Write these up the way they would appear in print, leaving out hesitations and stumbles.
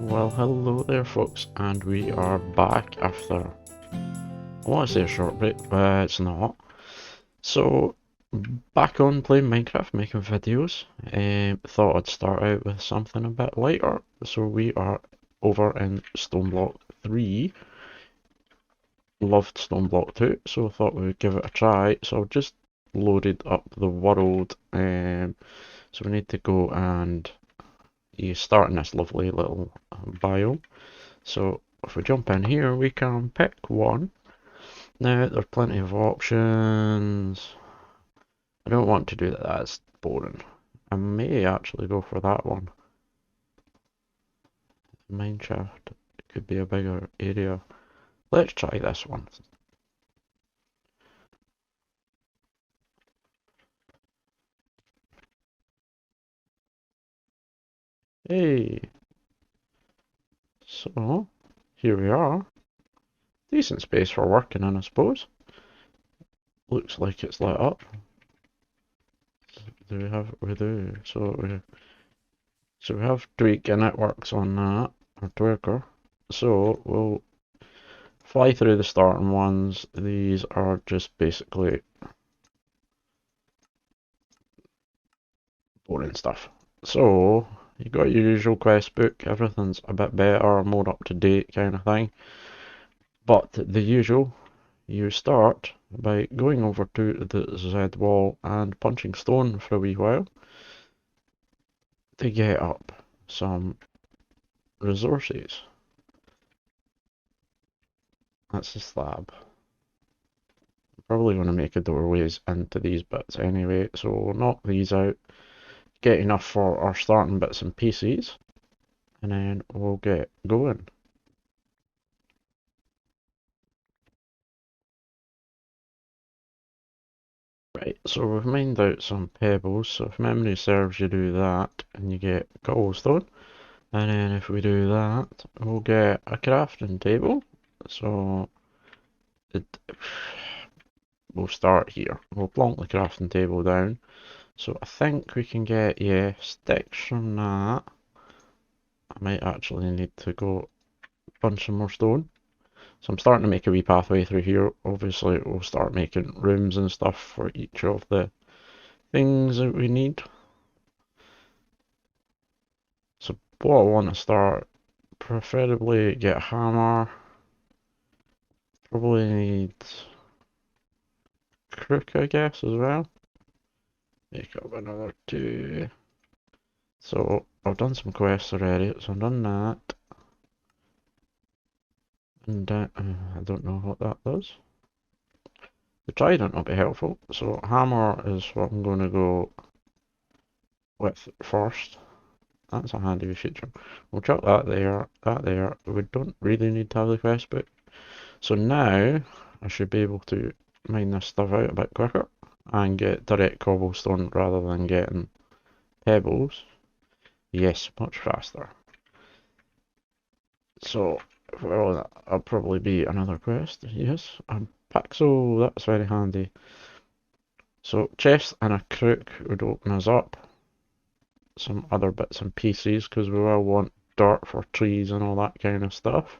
Well, hello there folks, and we are back after, I want to say a short break, but it's not. So, back on playing Minecraft, making videos. Thought I'd start out with something a bit lighter. So we are over in StoneBlock 3. Loved StoneBlock 2, so thought we would give it a try. So I've just loaded up the world. So we need to go and you start in this lovely little biome. So if we jump in here, we can pick one. Now, there's plenty of options. I don't want to do that, that's boring. I may actually go for that one. Mineshaft could be a bigger area. Let's try this one. Hey! So, here we are. Decent space for working in, I suppose. Looks like it's lit up. Do we have? We do. So we have Tweak and it works on that, or Twerker. So we'll fly through the starting ones. These are just basically boring stuff. So you got your usual quest book. Everything's a bit better, more up to date kind of thing. But the usual, you start by going over to the Z wall and punching stone for a wee while to get up some resources. That's the slab. I'm probably going to make a doorways into these bits anyway, so we'll knock these out, get enough for our starting bits and pieces, and then we'll get going. Right, so we've mined out some pebbles, so if memory serves you do that, and you get cobblestone, and then if we do that, we'll get a crafting table, so we'll start here. We'll plonk the crafting table down, so I think we can get, yeah, sticks from that. I might actually need to go punch some more stone. So I'm starting to make a wee pathway through here. Obviously, we'll start making rooms and stuff for each of the things that we need. So what I want to start, preferably get a hammer. Probably need crook, I guess, as well. Make up another two. So I've done some quests already, so I've done that. And I don't know what that does. The trident will be helpful. So hammer is what I'm going to go with first. That's a handy feature. We'll chuck that there, that there. We don't really need to have the quest book. So now I should be able to mine this stuff out a bit quicker and get direct cobblestone rather than getting pebbles. Yes, much faster. So, well, that'll probably be another quest. Yes, a pixel, that's very handy. So, chest and a crook would open us up some other bits and pieces because we will want dirt for trees and all that kind of stuff.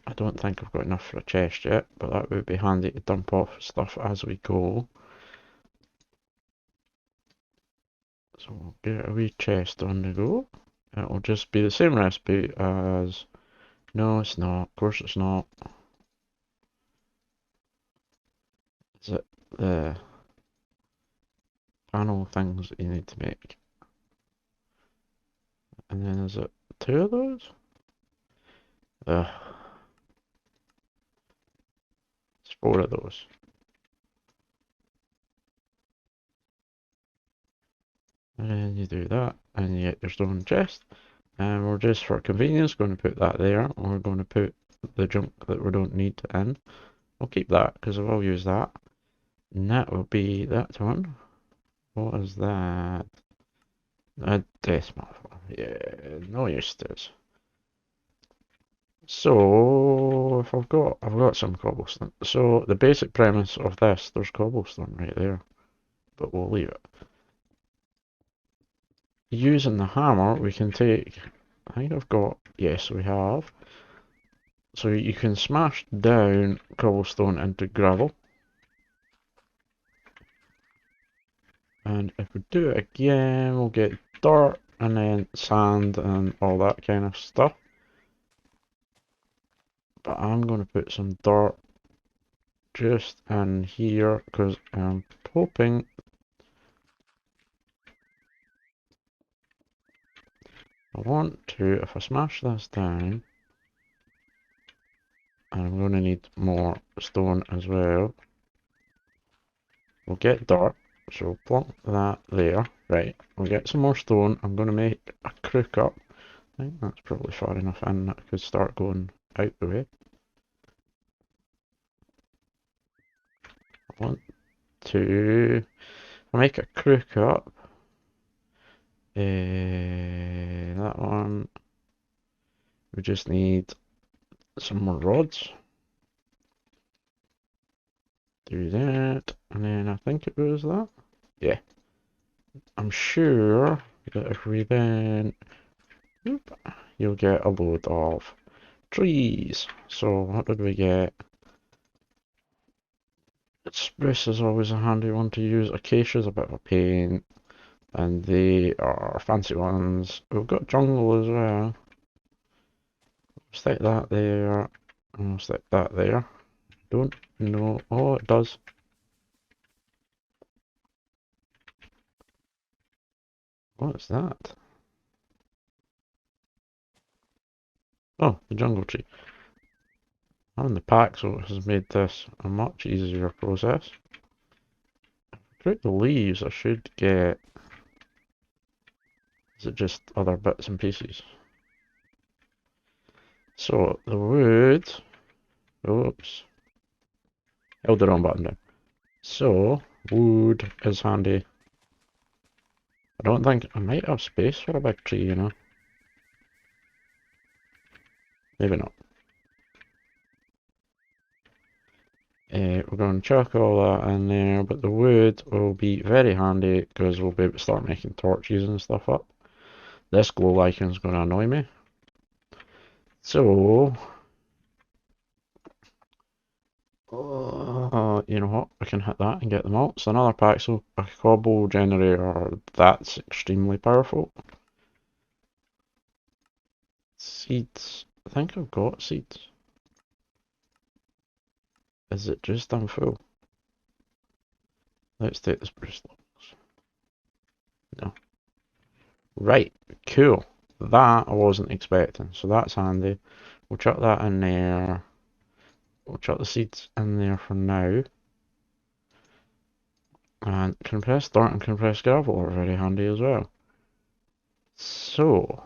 I don't think I've got enough for a chest yet, but that would be handy to dump off stuff as we go. So we'll get a wee chest on the go. It'll just be the same recipe as... No, it's not. Of course it's not. Is it the panel things that you need to make? And then is it two of those? Ugh. It's four of those. And then you do that, and you get your stone chest. And we're just, for convenience, going to put that there. We're going to put the junk that we don't need in. We'll keep that, because I will use that. And that will be that one. What is that? A death marvel. Yeah, no use to this. So, if I've got some cobblestone. So, the basic premise of this, there's cobblestone right there. But we'll leave it. using the hammer, we can take, I think I've got, yes, we have. So you can smash down cobblestone into gravel. And if we do it again, we'll get dirt and then sand and all that kind of stuff. But I'm going to put some dirt just in here because I'm hoping I want to, if I smash this down, and I'm going to need more stone as well. We'll get dirt, so we'll plonk that there. Right, we'll get some more stone. I'm going to make a crook up. I think that's probably far enough in that I could start going out the way. I want to make a crook up. That one. We just need some more rods. Do that, and then I think it was that. Yeah. I'm sure that if we then, whoop, you'll get a load of trees. So what did we get? Spruce is always a handy one to use. Acacia is a bit of a pain, and they are fancy ones. We've got jungle as well. Stick that there, and we'll stick that there. Don't know. Oh, it does. What's that? Oh, the jungle tree. Having the pack so it has made this a much easier process. Throughout the leaves I should get... Is it just other bits and pieces? So, the wood... Oops. Held the wrong button down. So, wood is handy. I don't think... I might have space for a big tree, you know. Maybe not. We're going to chuck all that in there, but the wood will be very handy because we'll be able to start making torches and stuff up. This glow lichen is going to annoy me. So, you know what? I can hit that and get them all. So another pack, so a cobble generator, that's extremely powerful. Seeds. I think I've got seeds. Is it just I'm full? Let's take the spruce logs. No. Right, cool. That I wasn't expecting, so that's handy. We'll chuck that in there. We'll chuck the seeds in there for now. And compressed dirt and compressed gravel are very handy as well. So,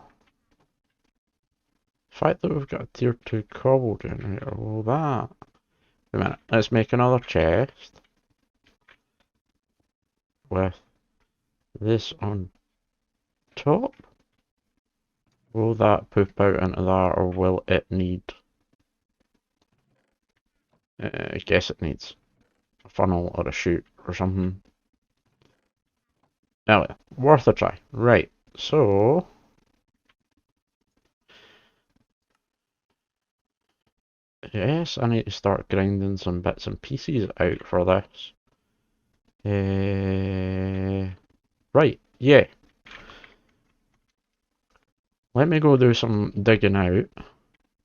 the fact that we've got a tier 2 cobble generator, well that... Wait a minute, let's make another chest. With this on top. Will that poop out into that, or will it need... I guess it needs a funnel or a chute or something. Anyway, worth a try. Right, so... Yes, I need to start grinding some bits and pieces out for this. Right, yeah. Let me go do some digging out,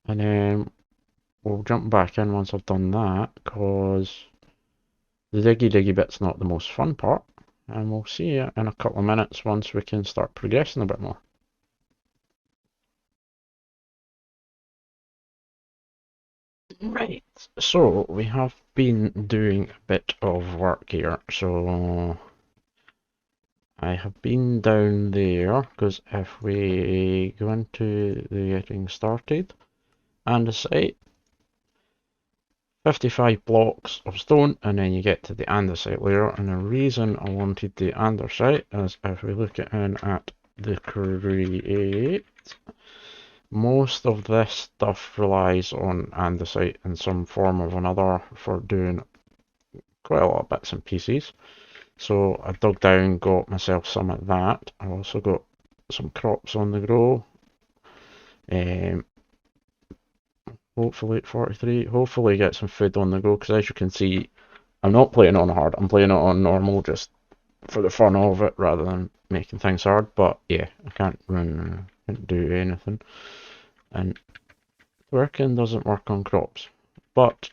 and then we'll jump back in once I've done that, because the diggy bit's not the most fun part, and we'll see you in a couple of minutes once we can start progressing a bit more. Right, so we have been doing a bit of work here, so I have been down there, because if we go into the getting started, and the site, 55 blocks of stone, and then you get to the andesite layer, and the reason I wanted the andesite is if we look at the create, most of this stuff relies on andesite in some form or another for doing quite a lot of bits and pieces. So I dug down, got myself some of that. I also got some crops on the go. Hopefully at 43, hopefully get some food on the go, because as you can see, I'm not playing on hard, I'm playing it on normal just for the fun of it rather than making things hard. But yeah, I can't run, can't do anything. And working doesn't work on crops. But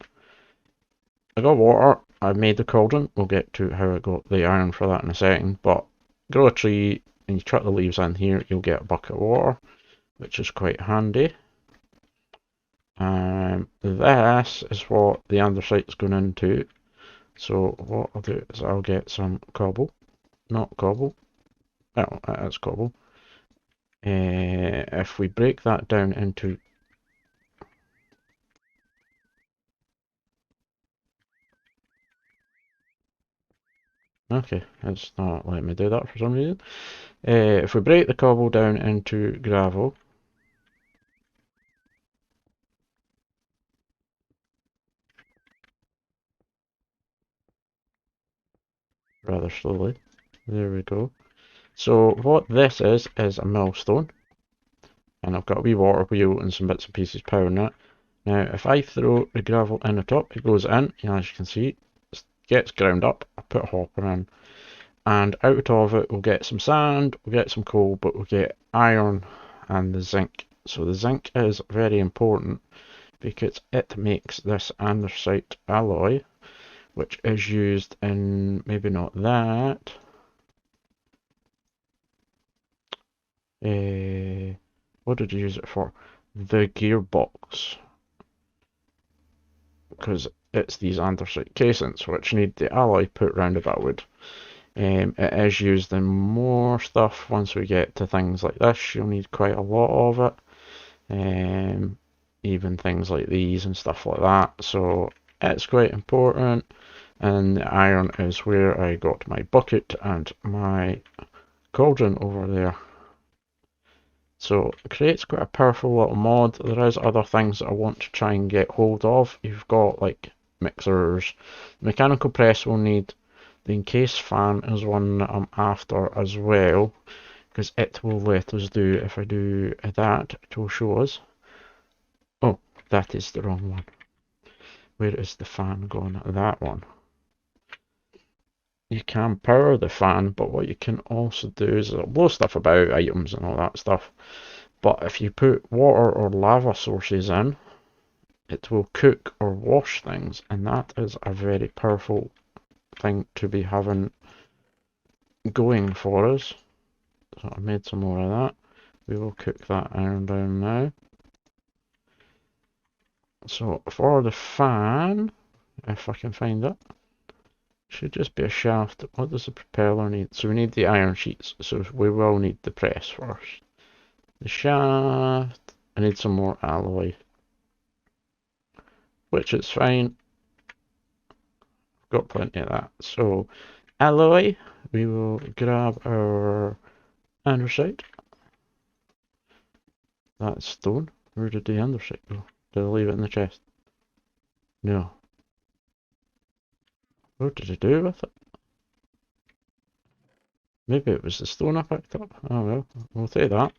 I got water, I made the cauldron, we'll get to how I got the iron for that in a second. But grow a tree and you chuck the leaves in here, you'll get a bucket of water, which is quite handy. This is what the andesite's going into. So what I'll do is I'll get some cobble, not cobble, oh, it's cobble. If we break that down into, okay, it's not letting me do that for some reason. If we break the cobble down into gravel, rather slowly, there we go. So what this is a millstone, and I've got a wee water wheel and some bits and pieces powering it. Now if I throw the gravel in the top, it goes in, and as you can see, it gets ground up. I put a hopper in, and out of it we'll get some sand, we'll get some coal, but we'll get iron and the zinc. So the zinc is very important because it makes this andesite alloy, which is used in, maybe not that, what did you use it for? The gearbox, because it's these andesite casings which need the alloy put round about wood. It is used in more stuff. Once we get to things like this, you'll need quite a lot of it. Even things like these and stuff like that. So it's quite important. And the iron is where I got my bucket and my cauldron over there. So it creates quite a powerful little mod. There is other things that I want to try and get hold of. You've got like mixers. The mechanical press will need. The encased fan is one that I'm after as well, because it will let us do, if I do that, it will show us. Oh, that is the wrong one. Where is the fan gone? That one. You can power the fan, but what you can also do is blow stuff about, items and all that stuff. But if you put water or lava sources in, it will cook or wash things, and that is a very powerful thing to be having going for us. So I made some more of that. We will cook that iron down now. So for the fan, if I can find it, should just be a shaft. What does the propeller need? So we need the iron sheets, so we will need the press first. The shaft, I need some more alloy, which is fine. I've got plenty of that. So alloy, we will grab our andesite. That's stone. Where did the andesite go? Did I leave it in the chest? No. What did I do with it? Maybe it was the stone I picked up. Oh well, we'll take that.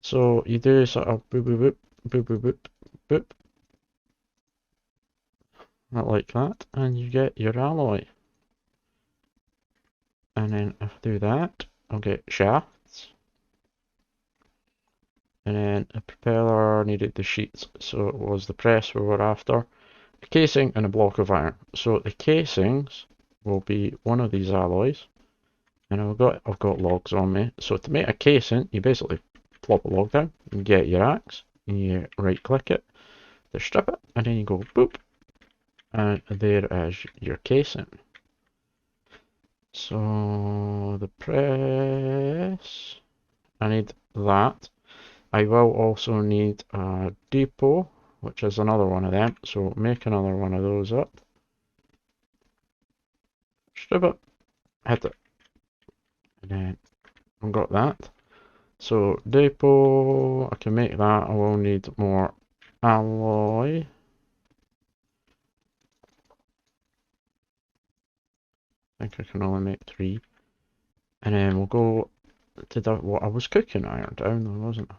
So you do sort of boop boop boop, boop boop boop, boop. Not like that, and you get your alloy. And then if I do that, I'll get shafts. And then a propeller needed the sheets, so it was the press we were after. A casing and a block of iron. So the casings will be one of these alloys. And I've got logs on me. So to make a casing, you basically plop a log down and get your axe, and you right click it to strip it, and then you go boop, and there is your casing. So the press, I need that. I will also need a depot, which is another one of them. So make another one of those up. Strip it, hit it, and then I've got that. So depot, I can make that. I will need more alloy. I think I can only make 3. And then we'll go Did I, what I was cooking iron down there, wasn't I?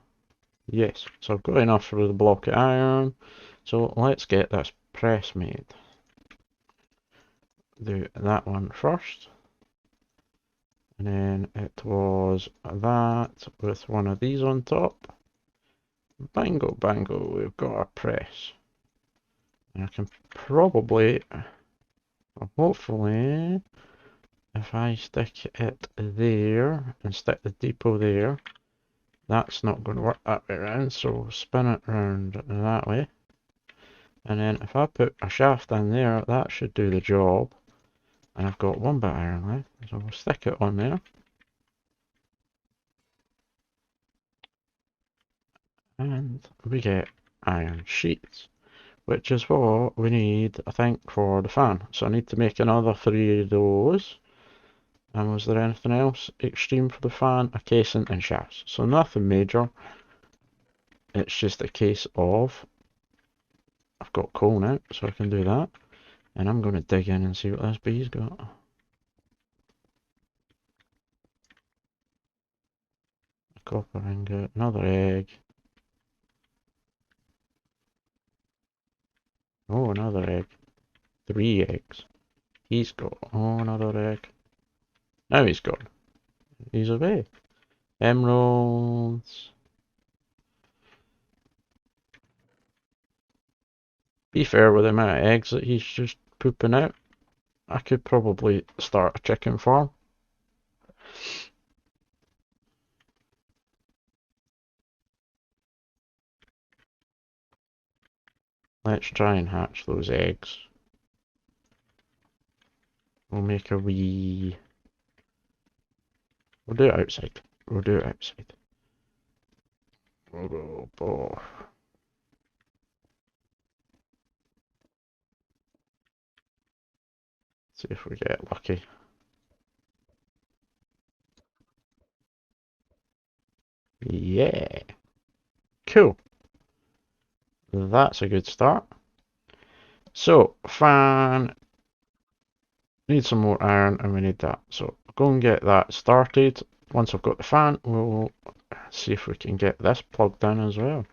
Yes, so I've got enough for the block of iron. So let's get this press made. Do that one first. And then it was that with one of these on top. Bango, bango, we've got our press. And I can probably, hopefully, if I stick it there and stick the depot there, that's not going to work that way around, so spin it around that way. And then if I put a shaft in there, that should do the job. And I've got one bit of iron left, so we'll stick it on there. And we get iron sheets, which is what we need, I think, for the fan. So I need to make another 3 of those. And was there anything else extreme for the fan? A casing and shafts. So nothing major. It's just a case of I've got coal now, so I can do that. And I'm going to dig in and see what this bee's got. A copper ingot, another egg. Oh, another egg. 3 eggs. He's got, oh, another egg. Now he's gone. He's away. Emeralds. Be fair with the amount of eggs that he's just pooping out. I could probably start a chicken farm. Let's try and hatch those eggs. We'll make a wee... We'll do it outside. We'll do it outside. Oh. See if we get lucky. Yeah. Cool. That's a good start. So, fan. Need some more iron and we need that. So, go and get that started. Once I've got the fan, we'll see if we can get this plugged in as well.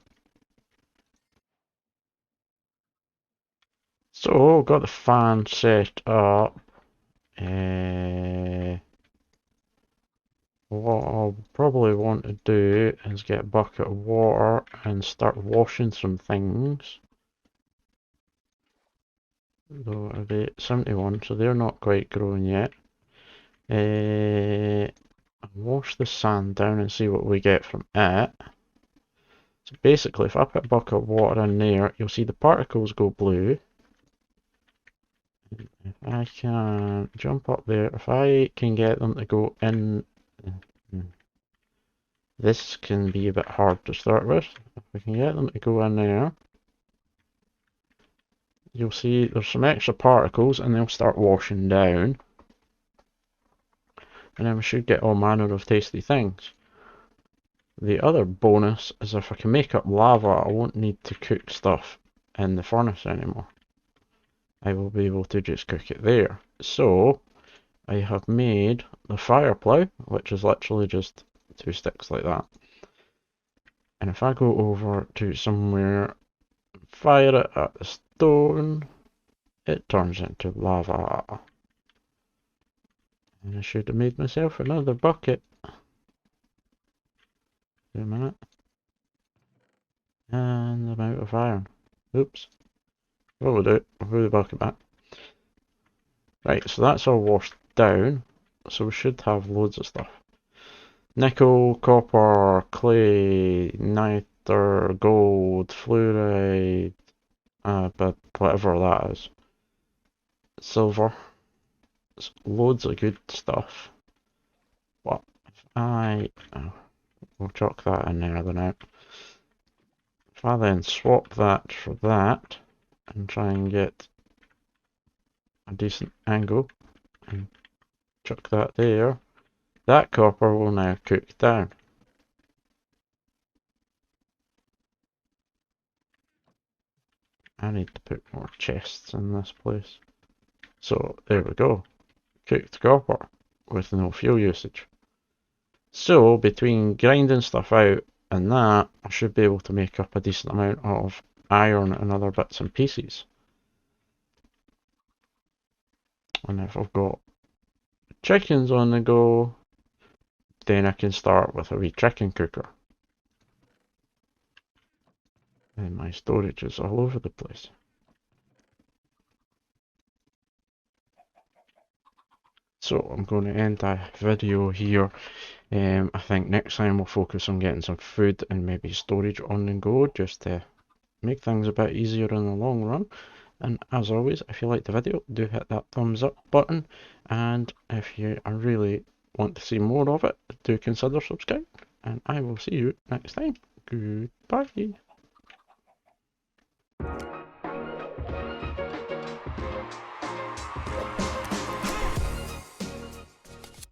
So, got the fan set up. What I'll probably want to do is get a bucket of water and start washing some things. Though are they 71, so they're not quite growing yet. Wash the sand down and see what we get from it. So basically, if I put a bucket of water in there, you'll see the particles go blue. If I can jump up there, if I can get them to go in, this can be a bit hard to start with. If we can get them to go in there, you'll see there's some extra particles and they'll start washing down. And then we should get all manner of tasty things. The other bonus is if I can make up lava, I won't need to cook stuff in the furnace anymore. I will be able to just cook it there. So, I have made the fire plough, which is literally just 2 sticks like that. And if I go over to somewhere, fire it at the stone, it turns into lava. And I should have made myself another bucket. Wait a minute. And I'm out of iron. Oops. What we'll do, we'll put the bucket back. Right, so that's all washed down. So we should have loads of stuff. Nickel, copper, clay, niter, gold, fluoride, but whatever that is. Silver. It's loads of good stuff. What if we'll chuck that in there then. If I then swap that for that and try and get a decent angle and chuck that there, that copper will now cook down. I need to put more chests in this place. So there we go. Cooked copper with no fuel usage. So between grinding stuff out and that, I should be able to make up a decent amount of iron and other bits and pieces. And if I've got chickens on the go, then I can start with a wee chicken cooker. And my storage is all over the place. So I'm going to end that video here. I think next time we'll focus on getting some food and maybe storage on the go, just to make things a bit easier in the long run. And as always, if you liked the video, do hit that thumbs up button. And if you really want to see more of it, do consider subscribing. And I will see you next time. Goodbye.